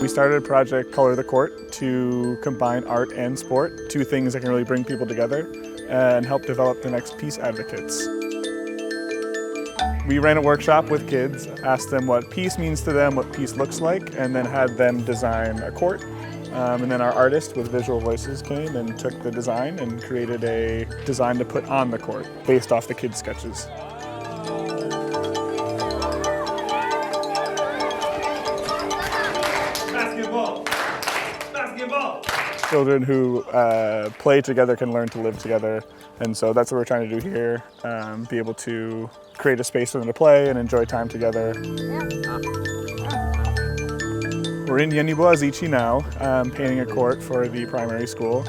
We started a project, Color the Court, to combine art and sport, two things that can really bring people together and help develop the next peace advocates. We ran a workshop with kids, asked them what peace means to them, what peace looks like, and then had them design a court. And then our artist with visual voices came and took the design and created a design to put on the court based off the kids' sketches. Children who play together can learn to live together, and so that's what we're trying to do here, be able to create a space for them to play and enjoy time together. We're in Yeni Boğaziçi now, painting a court for the primary school.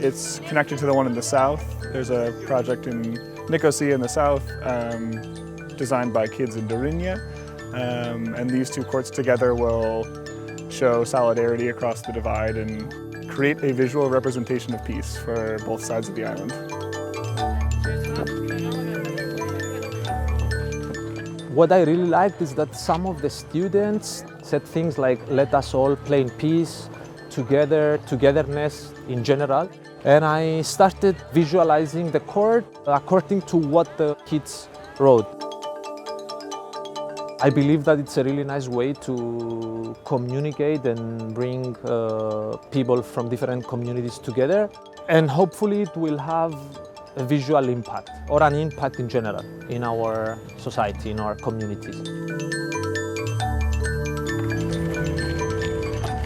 It's connected to the one in the south. There's a project in Nicosia in the south, designed by kids in Dorinya, and these two courts together will show solidarity across the divide and create a visual representation of peace for both sides of the island. What I really liked is that some of the students said things like, let us all play in peace, together, togetherness in general. And I started visualizing the court according to what the kids wrote. I believe that it's a really nice way to communicate and bring people from different communities together. And hopefully it will have a visual impact or an impact in general in our society, in our communities.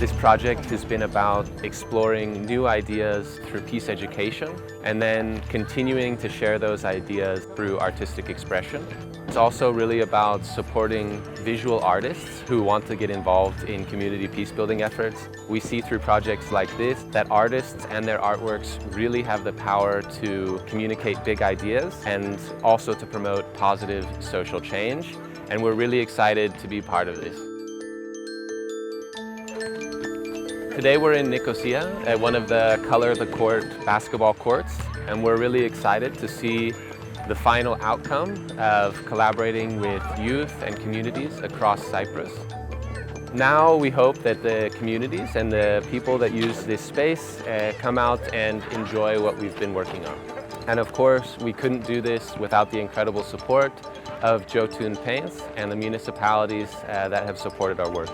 This project has been about exploring new ideas through peace education and then continuing to share those ideas through artistic expression. It's also really about supporting visual artists who want to get involved in community peace-building efforts. We see through projects like this that artists and their artworks really have the power to communicate big ideas and also to promote positive social change. And we're really excited to be part of this. Today we're in Nicosia at one of the Color the Court basketball courts, and we're really excited to see the final outcome of collaborating with youth and communities across Cyprus. Now we hope that the communities and the people that use this space come out and enjoy what we've been working on. And of course, we couldn't do this without the incredible support of Jotun Paints and the municipalities that have supported our work.